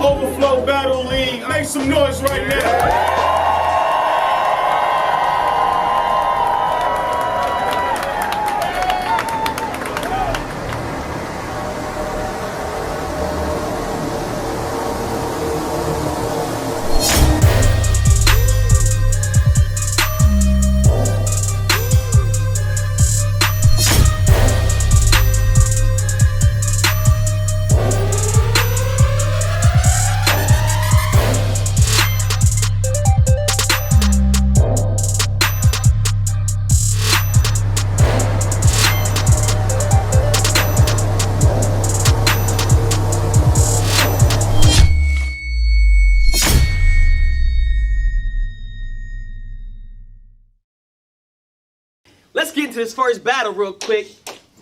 Overflow Battle League. Make some noise right now. Let's get into this first battle real quick.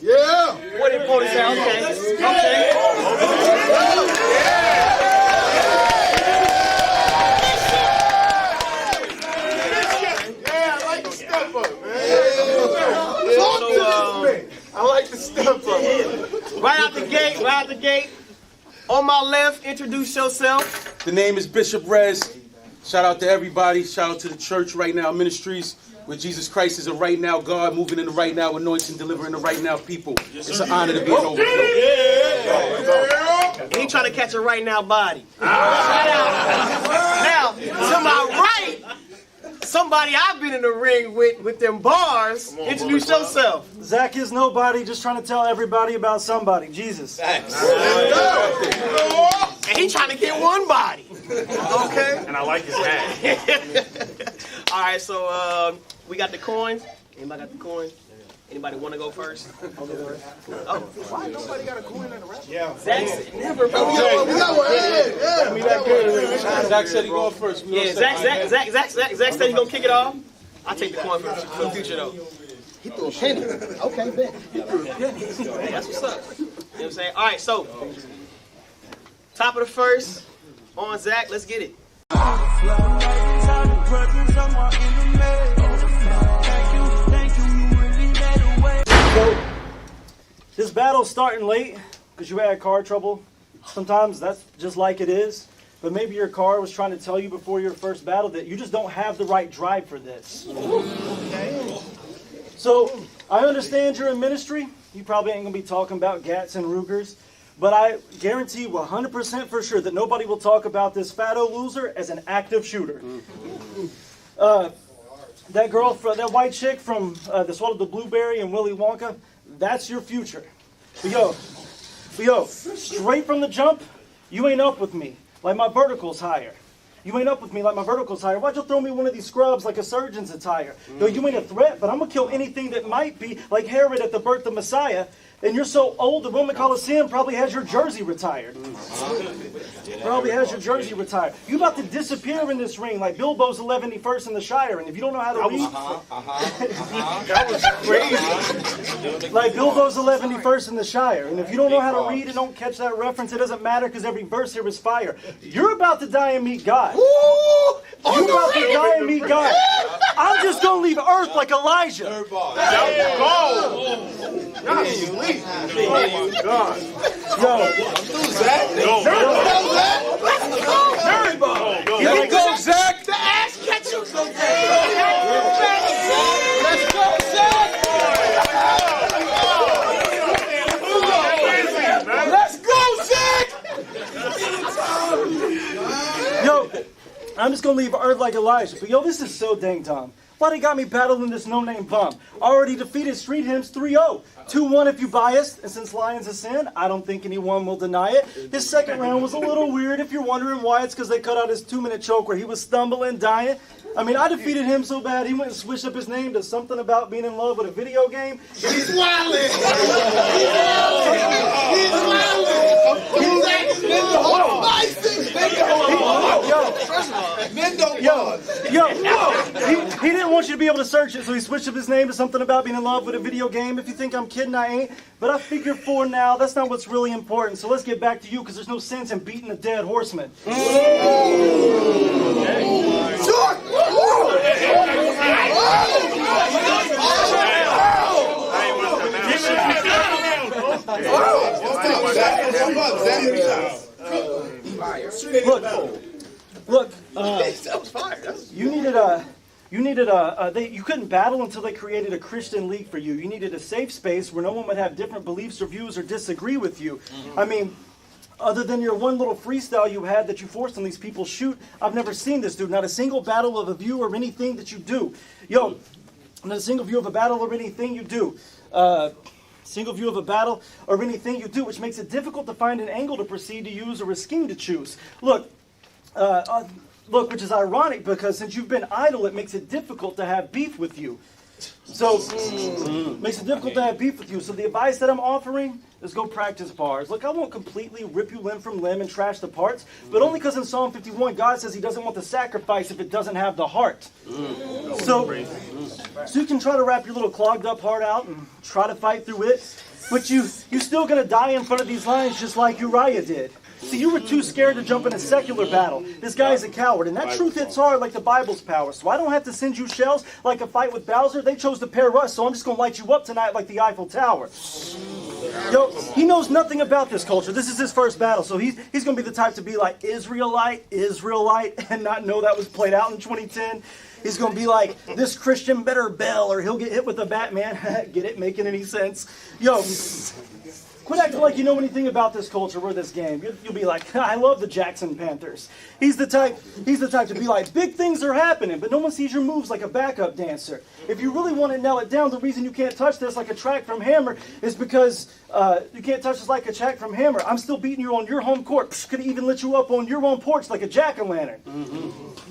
Yeah! What did opponents say? Okay. Yeah, I like the step up, man. Talk to this man. I like the step up. Right out the gate. On my left, introduce yourself. The name is Bishop Rez. Shout out to everybody. Shout out to the church Right Now Ministries, where Jesus Christ is a right now God, moving in the right now anointing, delivering the right now people. It's an honor to be an Overflow. He trying to catch a right now body. Now, to my right, somebody I've been in the ring with them bars. Introduce yourself. Zach is nobody, just trying to tell everybody about somebody, Jesus. And he trying to get one body. Okay? And I like his hat. All right, so we got the coins. Anybody got the coins? Anybody want to go first? I'll go first. Oh, Why nobody got a coin in the rap? Yeah. Zach said never. We got one. Yeah. Zach said he going first. Yeah, Zach said he gonna kick it off. I'll take the coin for the future though. He threw a penny. Okay, bet. Hey, that's what's up. You know what I'm saying? All right, so top of the first on Zach. Let's get it. So, this battle's starting late because you had car trouble. Sometimes that's just like it is. But maybe your car was trying to tell you before your first battle that you just don't have the right drive for this. So, I understand you're in ministry. You probably ain't going to be talking about Gats and Rugers. But I guarantee you 100% for sure that nobody will talk about this fatto loser as an active shooter. That girl, that white chick from that swallowed the blueberry and Willy Wonka, that's your future. But yo, straight from the jump, you ain't up with me. Like my vertical's higher. You ain't up with me like my vertical's higher. Why'd you throw me one of these scrubs like a surgeon's attire? Yo, you ain't a threat, but I'm gonna kill anything that might be like Herod at the birth of Messiah. And you're so old, the Roman Coliseum probably has your jersey retired. Probably has your jersey retired. You about to disappear in this ring like Bilbo's 11th in the Shire. And if you don't know how to read... That was crazy. Like Bilbo's 11th in the Shire. And if you don't know how to read and don't catch that reference, it doesn't matter because every verse here is fire. You're about to die and meet God. You're about to die and meet God. I'm just going to leave Earth like Elijah. Oh, God. Here we go, Zach. The ass catcher. Let's go, Zach. Let's go, Zach. Yo, I'm just going to leave Earth like Elijah. But yo, this is so dang dumb. Why they got me battling this no-name bum? Already defeated Streethymns 3-0. 2-1 if you biased, and since Lion's a sin, I don't think anyone will deny it. His second round was a little weird. If you're wondering why, it's because they cut out his 2-minute choke where he was stumbling, dying. I mean, I defeated him so bad, he went and switched up his name to something about being in love with a video game. He's wildin'. He's wildin'. He didn't want you to be able to search it, so he switched up his name to something about being in love with a video game. If you think I'm kidding, I ain't. But I figure for now, that's not what's really important. So let's get back to you, because there's no sense in beating a dead horseman. Look, That was fire. you couldn't battle until they created a Christian league for you. You needed a safe space where no one would have different beliefs or views or disagree with you. I mean, other than your one little freestyle you had that you forced on these people shoot, I've never seen this, dude. Not a single battle of a view or anything that you do. Yo, not a single view of a battle or anything you do. Single view of a battle or anything you do, which makes it difficult to find an angle to proceed to use or a scheme to choose. Look, which is ironic because since you've been idle, it makes it difficult to have beef with you. So, makes it difficult to have beef with you. So the advice that I'm offering is go practice bars. Look, I won't completely rip you limb from limb and trash the parts, but only because in Psalm 51, God says he doesn't want the sacrifice if it doesn't have the heart. So you can try to wrap your little clogged up heart out and try to fight through it, but you're still going to die in front of these lions just like Uriah did. See, you were too scared to jump in a secular battle. This guy's a coward, and that truth hits hard like the Bible's power. So I don't have to send you shells like a fight with Bowser. They chose to pair us, so I'm just going to light you up tonight like the Eiffel Tower. Yo, he knows nothing about this culture. This is his first battle, so he's going to be the type to be like Israelite, and not know that was played out in 2010. He's going to be like, this Christian better bail, or he'll get hit with a Batman. Get it? Making any sense? Yo, quit acting like you know anything about this culture or this game. You'll be like, I love the Jackson Panthers. He's the type to be like, big things are happening, but no one sees your moves like a backup dancer. If you really want to nail it down, the reason you can't touch this like a track from Hammer is because you can't touch this like a track from Hammer. I'm still beating you on your home court. Could even lit you up on your own porch like a jack-o'-lantern.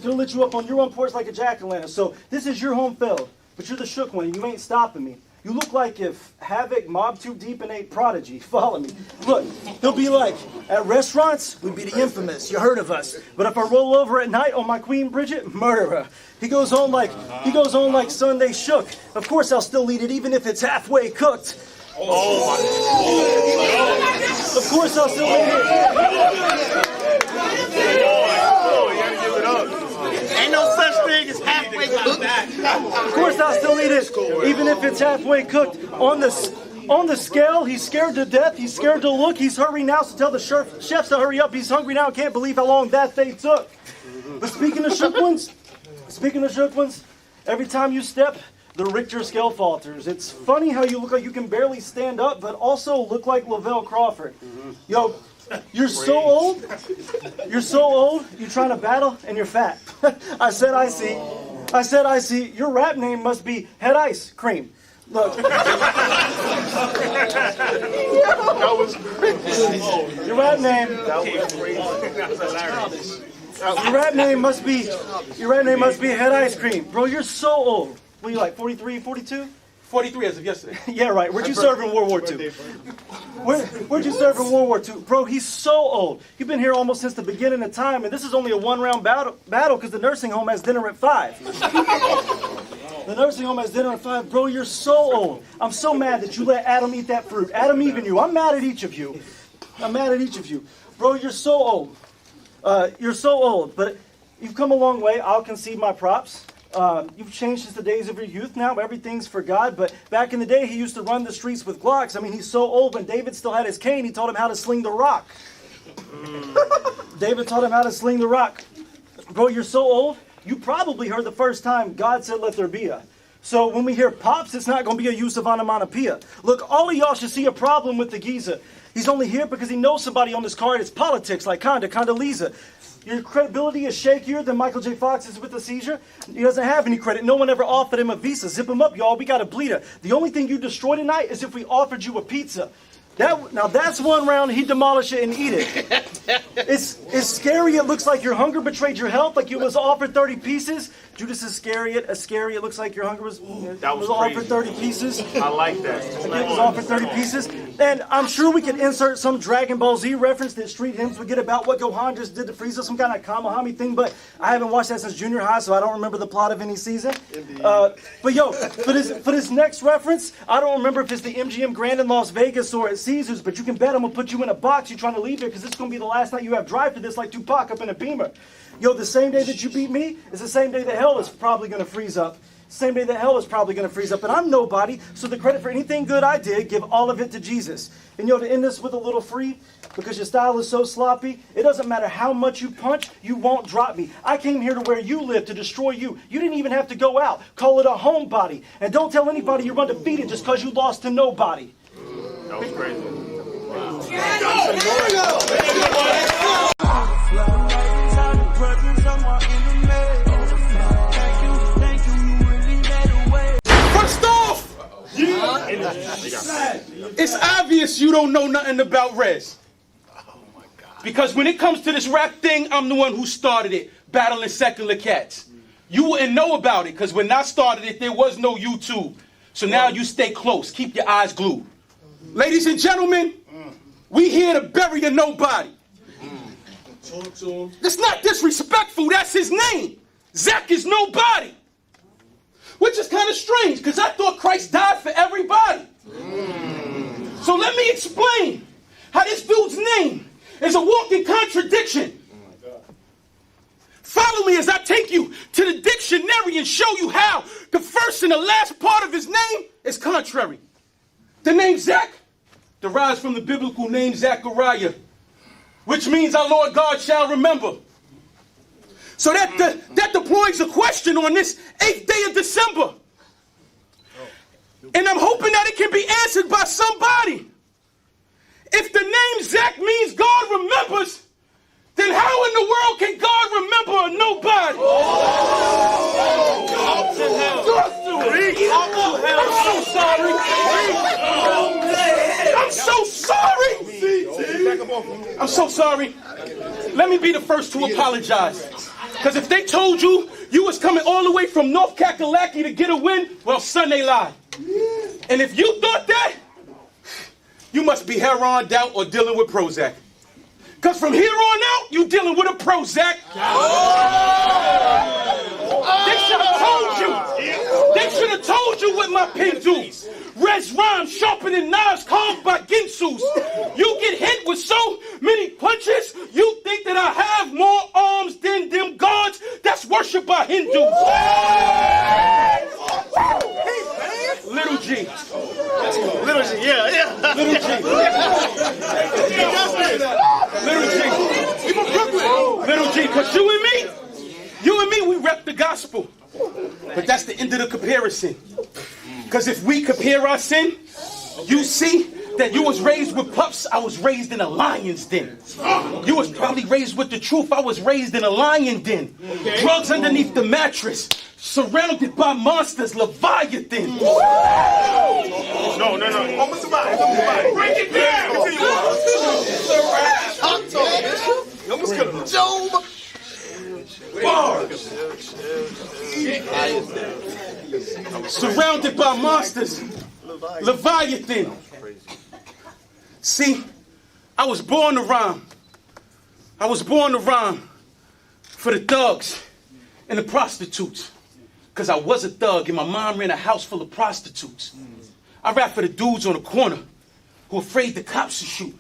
Could lit you up on your own porch like a jack-o'-lantern. So this is your home field, but you're the shook one and you ain't stopping me. You look like if Havoc mobbed too deep and ate Prodigy. Follow me. Look, he'll be like, at restaurants, we'd be the infamous. You heard of us. But if I roll over at night on my Queen Bridget, murderer. He goes on like Sunday shook. Of course I'll still eat it even if it's halfway cooked. Of course I'll still eat it. Ain't no such thing as halfway cooked. Of course I'll still eat it, even if it's halfway cooked. On the scale, he's scared to death. He's scared to look. He's hurrying now, so tell the chefs to hurry up. He's hungry now and can't believe how long that they took. But speaking of shook ones, every time you step, the Richter scale falters. It's funny how you look like you can barely stand up, but also look like Lavelle Crawford. Yo, you're so old. You're trying to battle, and you're fat. I said I see. Your rap name must be Head Ice Cream. Look. That was crazy. Your rap name. Your rap name must be Head Ice Cream. Bro, you're so old. What are you like, 43, 42? 43 as of yesterday. Yeah, right. Where'd you serve in World War II? Where'd you serve in World War II? Bro, he's so old. You've been here almost since the beginning of time, and this is only a one-round battle because the nursing home has dinner at 5. The nursing home has dinner at 5. Bro, you're so old. I'm so mad that you let Adam eat that fruit. Adam, even you. I'm mad at each of you. Bro, you're so old. But you've come a long way. I'll concede my props. You've changed since the days of your youth now. Everything's for God. But back in the day, he used to run the streets with Glocks. I mean, he's so old. When David still had his cane, he taught him how to sling the rock. David taught him how to sling the rock. Bro, you're so old. You probably heard the first time God said, let there be a. So when we hear pops, it's not going to be a use of onomatopoeia. Look, all of y'all should see a problem with the Giza. He's only here because he knows somebody on this card. It's politics, like Condoleezza. Your credibility is shakier than Michael J. Fox's with a seizure. He doesn't have any credit. No one ever offered him a visa. Zip him up, y'all. We got a bleeder. The only thing you destroy tonight is if we offered you a pizza. Now that's one round, he'd demolish it and eat it. It's scary. It looks like your hunger betrayed your health, like you was offered 30 pieces. Judas Iscariot, it looks like your hunger was offered 30 pieces. I like that. It was offered 30 pieces. And I'm sure we could insert some Dragon Ball Z reference that Streethymns would get about what Gohan just did to Frieza, some kind of Kamahami thing, but I haven't watched that since junior high, so I don't remember the plot of any season. But yo, for this next reference, I don't remember if it's the MGM Grand in Las Vegas or at Caesars, but you can bet I'm going to put you in a box. You're trying to leave here because this is going to be the last night you have drive for this like Tupac up in a Beamer. Yo, the same day that you beat me is the same day that hell is probably going to freeze up. same day that hell is probably going to freeze up. And I'm nobody, so the credit for anything good I did, give all of it to Jesus. And to end this with a little free, because your style is so sloppy, it doesn't matter how much you punch, you won't drop me. I came here to where you live to destroy you. You didn't even have to go out. Call it a homebody. And don't tell anybody you're undefeated just because you lost to nobody. That was crazy. First off, it's obvious you don't know nothing about Rez. Because when it comes to this rap thing, I'm the one who started it, battling secular cats. You wouldn't know about it, because when I started it, there was no YouTube. So now you stay close, keep your eyes glued. Ladies and gentlemen, we here to bury a nobody. That's not disrespectful, that's his name. Zach is nobody. Which is kind of strange, because I thought Christ died for everybody. So let me explain how this dude's name is a walking contradiction. Follow me as I take you to the dictionary and show you how the first and the last part of his name is contrary. The name Zach derives from the biblical name Zechariah, which means our Lord God shall remember. So that deploys a question on this 8th day of December. And I'm hoping that it can be answered by somebody. If the name Zach means God remembers, then how in the world can God remember a nobody? I'm so sorry. I'm so sorry. Let me be the first to apologize. Because if they told you you was coming all the way from North Kakalaki to get a win, well, son, they lied. And if you thought that, you must be heroned out or dealing with Prozac. Because from here on out, you dealing with a Prozac. They should have told you. They should have told you what my pen do. Rez rhymes sharper than knives carved by Ginsus. You get hit with so many punches, you think that I have more arms than them gods that's worshipped by Hindus. Little G. Little G, yeah. Little G. Little G. Little G, because you and me, we rep the gospel. But that's the end of the comparison. Because if we compare our sin, you see that you was raised with pups, I was raised in a lion's den. You was probably raised with the truth, I was raised in a lion den. Okay. Drugs underneath the mattress, surrounded by monsters, Leviathan. No. Break it down. Job. Bars. Surrounded by monsters, Leviathan. See, I was born to rhyme. I was born to rhyme for the thugs and the prostitutes. Because I was a thug and my mom ran a house full of prostitutes. I rap for the dudes on the corner who are afraid the cops to shoot.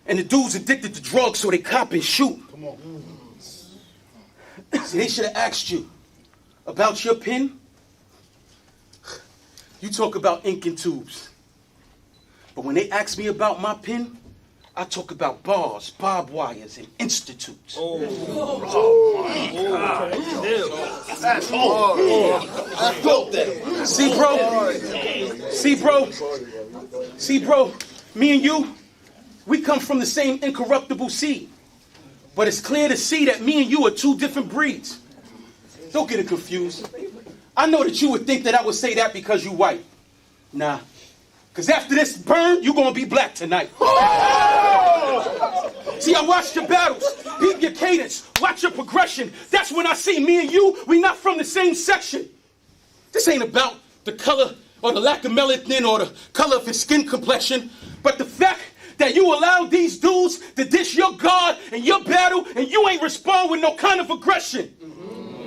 And the dudes addicted to drugs so they cop and shoot. See, they should have asked you about your pen. You talk about ink and tubes. But when they ask me about my pen, I talk about bars, barbed wires, and institutes. See, bro, me and you, we come from the same incorruptible seed. But it's clear to see that me and you are two different breeds. Don't get it confused. I know that you would think that I would say that because you white. Nah. Because after this burn, you're going to be black tonight. See, I watched your battles. Peep your cadence. Watch your progression. That's when I see me and you, we not from the same section. This ain't about the color or the lack of melanin or the color of his skin complexion, but the fact that you allowed these dudes to dish your God and your battle and you ain't respond with no kind of aggression.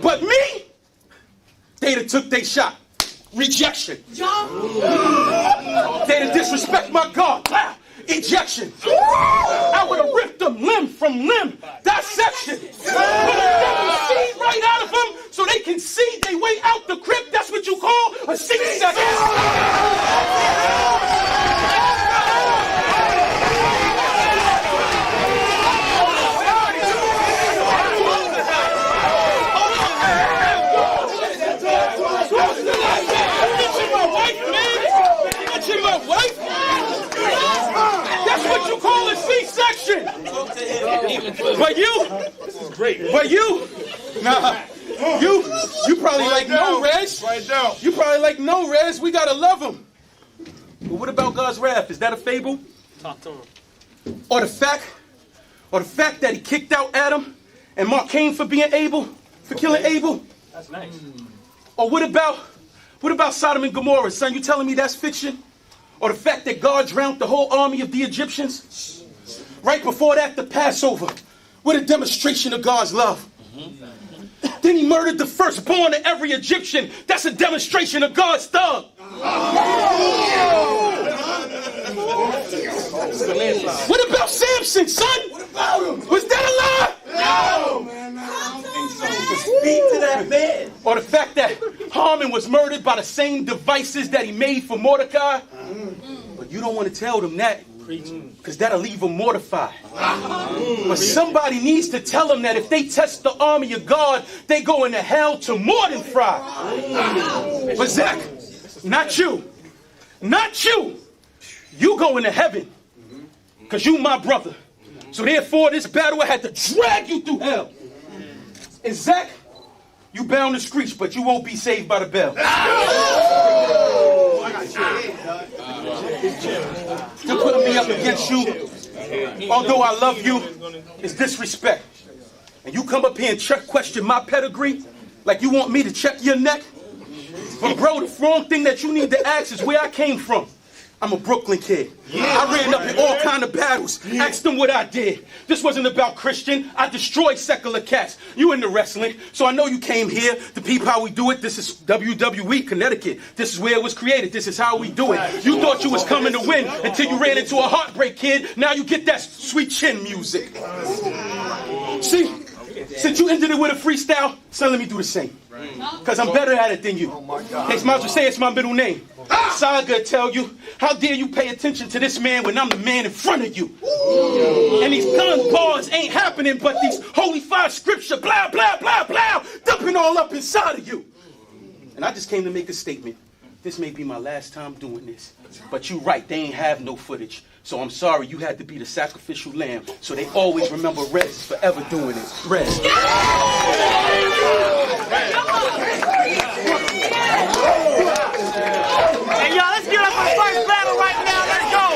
But me, they'd have took their shot. Rejection. They'd have disrespect my God. Wow. Ejection. I would have ripped them limb from limb. Dissection. Put a seed right out of them so they can see they way out the crypt But you, nah, you probably like no res. You probably like no res. We gotta love him. But what about God's wrath? Is that a fable? Talk to him. Or the fact that he kicked out Adam and marked Cain for killing Abel? That's nice. Or what about Sodom and Gomorrah? Son, you telling me that's fiction? Or the fact that God drowned the whole army of the Egyptians? Right before that, the Passover. What a demonstration of God's love. Then he murdered the firstborn of every Egyptian. That's a demonstration of God's thug. What about Samson, son? What about him? Was that a lie? No, man. Speak to that man. Or the fact that Haman was murdered by the same devices that he made for Mordecai. But you don't want to tell them that, because that'll leave them mortified. But somebody needs to tell them that if they test the army of God, they go into hell to more than fry. But Zach, not you. Not you. You go into heaven, because you my brother. So therefore, this battle I had to drag you through hell. And Zach, you bound to screech, but you won't be saved by the bell. To putting me up against you, although I love you, is disrespect. And you come up here and question my pedigree like you want me to check your neck? But bro, the wrong thing that you need to ask is where I came from. I'm a Brooklyn kid. I ran up in all kind of battles. Asked them what I did. This wasn't about Christian. I destroyed secular cats. You into wrestling, so I know you came here to peep how we do it. This is WWE, Connecticut. This is where it was created. This is how we do it. You thought you was coming to win until you ran into a heartbreak kid. Now you get that sweet chin music. See, since you ended it with a freestyle, son, let me do the same. Because I'm better at it than you. They might as well say it's my middle name. Saga tell you, how dare you pay attention to this man when I'm the man in front of you? And these gun bars ain't happening, but these holy five scripture, blah, blah, blah, blah, dumping all up inside of you. And I just came to make a statement. This may be my last time doing this. But you right, they ain't have no footage. So I'm sorry, you had to be the sacrificial lamb. So they always remember Rez is forever doing it. Rez. Hey, y'all, let's get up for the first battle right now. Let's go.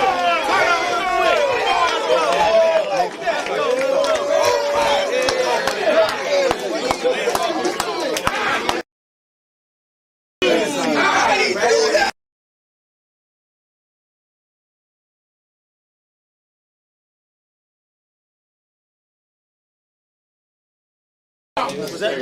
Was that